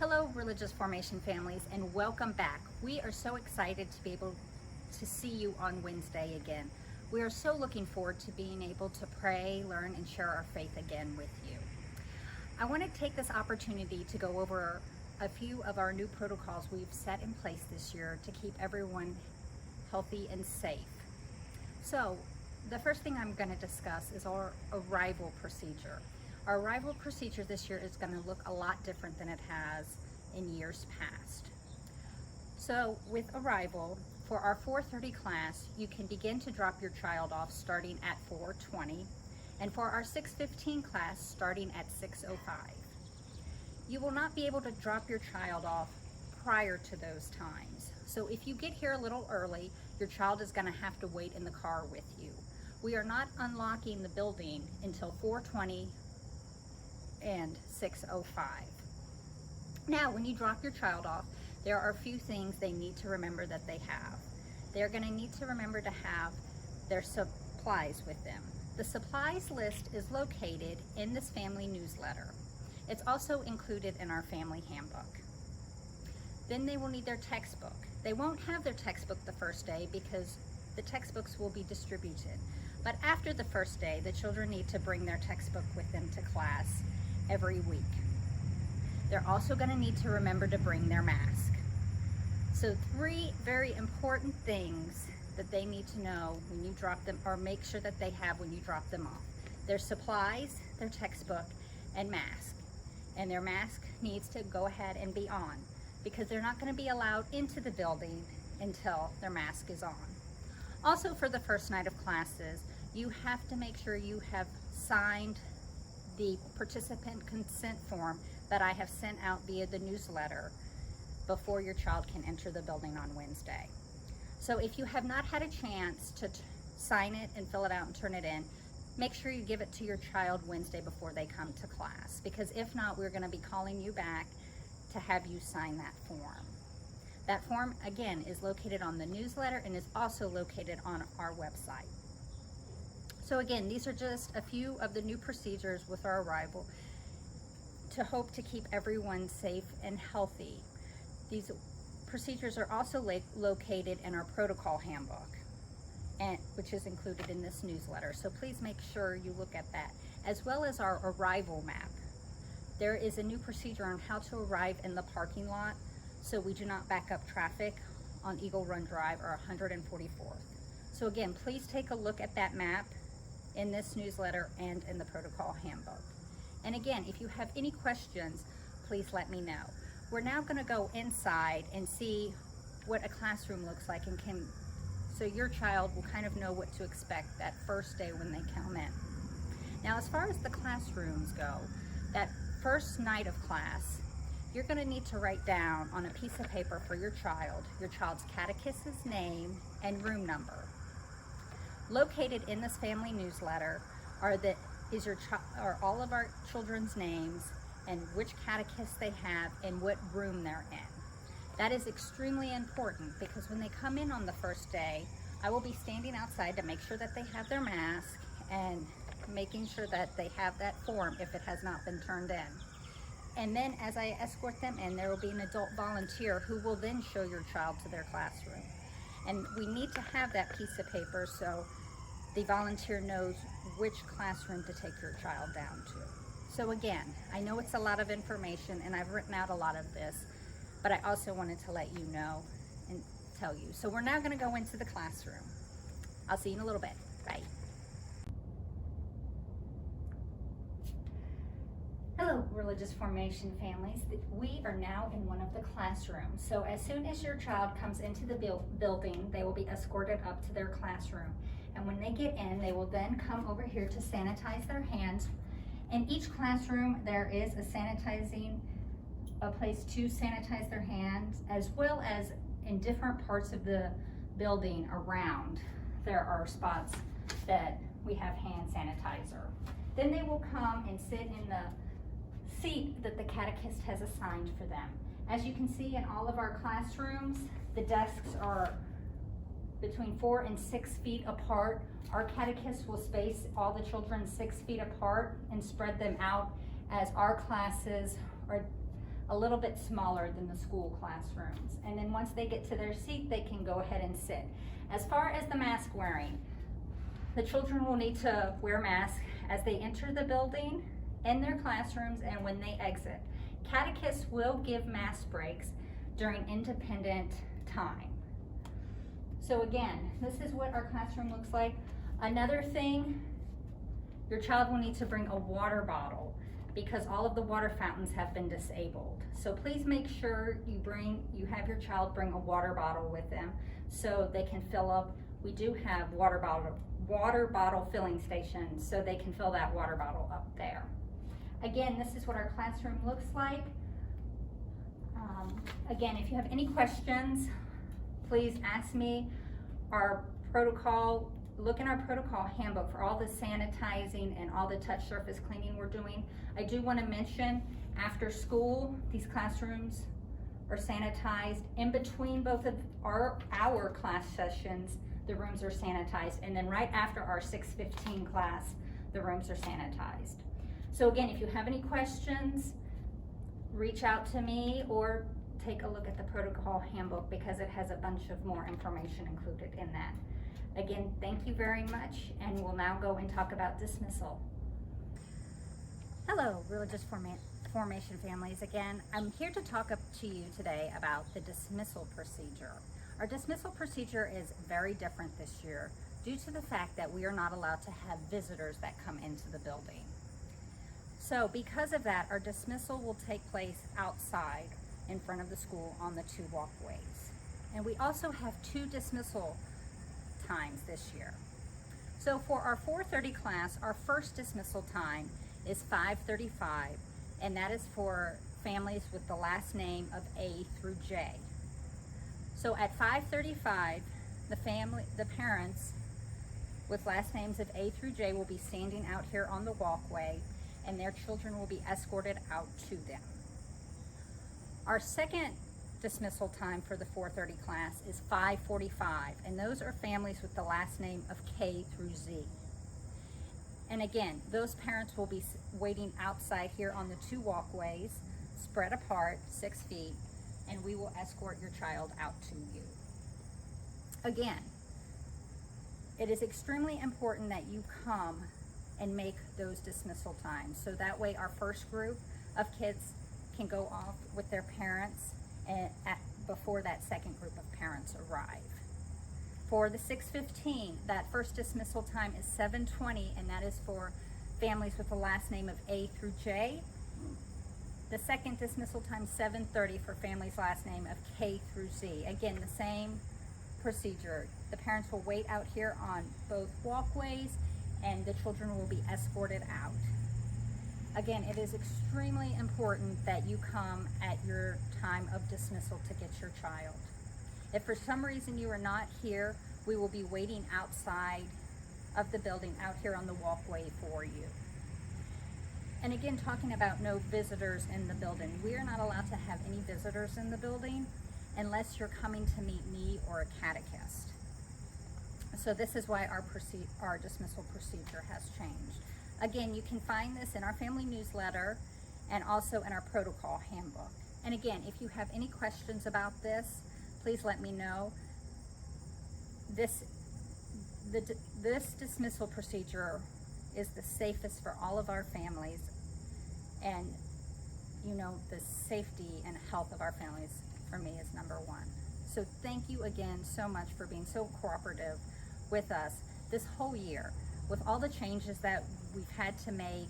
Hello, Religious Formation families, and welcome back. We are so excited to be able to see you on Wednesday again. We are so looking forward to being able to pray, learn, and share our faith again with you. I want to take this opportunity to go over a few of our new protocols we've set in place this year to keep everyone healthy and safe. So, the first thing I'm going to discuss is our arrival procedure. Our arrival procedure this year is going to look a lot different than it has in years past. So with arrival, for our 4:30 class, you can begin to drop your child off starting at 4:20, and for our 6:15 class, starting at 6:05. You will not be able to drop your child off prior to those times. So if you get here a little early, your child is going to have to wait in the car with you. We are not unlocking the building until 4:20 and 6:05. Now, when you drop your child off, there are a few things they need to remember that they have. They're going to need to remember to have their supplies with them. The supplies list is located in this family newsletter. It's also included in our family handbook. Then they will need their textbook. They won't have their textbook the first day because the textbooks will be distributed. But after the first day, the children need to bring their textbook with them to class every week. They're also going to need to remember to bring their mask. So 3 very important things that they need to know when you drop them, or make sure that they have when you drop them off. Their supplies, their textbook, and mask. And their mask needs to go ahead and be on because they're not going to be allowed into the building until their mask is on. Also, for the first night of classes, you have to make sure you have signed the participant consent form that I have sent out via the newsletter before your child can enter the building on Wednesday. So if you have not had a chance to sign it and fill it out and turn it in, make sure you give it to your child Wednesday before they come to class, because if not, we're going to be calling you back to have you sign that form. That form, again, is located on the newsletter and is also located on our website. So again, these are just a few of the new procedures with our arrival to hope to keep everyone safe and healthy. These procedures are also located in our protocol handbook, which is included in this newsletter. So please make sure you look at that, as well as our arrival map. There is a new procedure on how to arrive in the parking lot so we do not back up traffic on Eagle Run Drive or 144th. So again, please take a look at that map in this newsletter and in the protocol handbook. And again, if you have any questions, please let me know. We're now going to go inside and see what a classroom looks like, and so your child will kind of know what to expect that first day when they come in. Now, as far as the classrooms go, that first night of class, you're going to need to write down on a piece of paper for your child's catechist's name and room number. Located in this family newsletter are all of our children's names and which catechist they have and what room they're in. That is extremely important because when they come in on the first day, I will be standing outside to make sure that they have their mask and making sure that they have that form if it has not been turned in. And then as I escort them in, there will be an adult volunteer who will then show your child to their classroom. And we need to have that piece of paper so the volunteer knows which classroom to take your child down to. So again, I know it's a lot of information and I've written out a lot of this, but I also wanted to let you know and tell you. So we're now going to go into the classroom. I'll see you in a little bit. Bye. Hello, Religious Formation families. We are now in one of the classrooms. So as soon as your child comes into the building, they will be escorted up to their classroom. And when they get in, they will then come over here to sanitize their hands. In each classroom, there is a place to sanitize their hands, as well as in different parts of the building around, there are spots that we have hand sanitizer. Then they will come and sit in the seat that the catechist has assigned for them. As you can see in all of our classrooms, the desks are between 4 and 6 feet apart. Our catechist will space all the children 6 feet apart and spread them out as our classes are a little bit smaller than the school classrooms. And then once they get to their seat, they can go ahead and sit. As far as the mask wearing, the children will need to wear masks as they enter the building, in their classrooms, and when they exit. Catechists will give mask breaks during independent time. So again, this is what our classroom looks like. Another thing, your child will need to bring a water bottle because all of the water fountains have been disabled. So please make sure you have your child bring a water bottle with them so they can fill up. We do have water bottle filling stations, so they can fill that water bottle up there. Again, this is what our classroom looks like. Again, if you have any questions, please ask me. Our protocol, look in our protocol handbook for all the sanitizing and all the touch surface cleaning we're doing. I do want to mention, after school, these classrooms are sanitized. In between both of our class sessions, the rooms are sanitized. And then right after our 6:15 class, the rooms are sanitized. So again, if you have any questions, reach out to me or take a look at the protocol handbook because it has a bunch of more information included in that. Again, thank you very much, and we'll now go and talk about dismissal. Hello, Religious Formation families. Again, I'm here to talk to you today about the dismissal procedure. Our dismissal procedure is very different this year due to the fact that we are not allowed to have visitors that come into the building. So because of that, our dismissal will take place outside in front of the school on the 2 walkways. And we also have 2 dismissal times this year. So for our 4:30 class, our first dismissal time is 5:35, and that is for families with the last name of A through J. So at 5:35, the parents with last names of A through J will be standing out here on the walkway, and their children will be escorted out to them. Our second dismissal time for the 4:30 class is 5:45, and those are families with the last name of K through Z. And again, those parents will be waiting outside here on the 2 walkways, spread apart 6 feet, and we will escort your child out to you. Again, it is extremely important that you come and make those dismissal times, so that way our first group of kids can go off with their parents before that second group of parents arrive. For the 6:15, that first dismissal time is 7:20, and that is for families with the last name of A through J. The second dismissal time, 7:30, for families' last name of K through Z. Again, the same procedure. The parents will wait out here on both walkways, and the children will be escorted out. Again, it is extremely important that you come at your time of dismissal to get your child. If for some reason you are not here, we will be waiting outside of the building out here on the walkway for you. And again, talking about no visitors in the building, we are not allowed to have any visitors in the building unless you're coming to meet me or a catechist. So this is why our dismissal procedure has changed. Again, you can find this in our family newsletter and also in our protocol handbook. And again, if you have any questions about this, please let me know. This dismissal procedure is the safest for all of our families, and you know, the safety and health of our families for me is number 1. So thank you again so much for being so cooperative with us this whole year. With all the changes that we've had to make,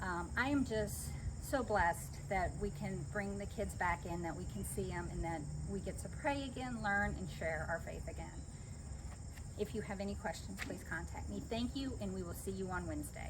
I am just so blessed that we can bring the kids back in, that we can see them, and that we get to pray again, learn, and share our faith again. If you have any questions, please contact me. Thank you, and we will see you on Wednesday.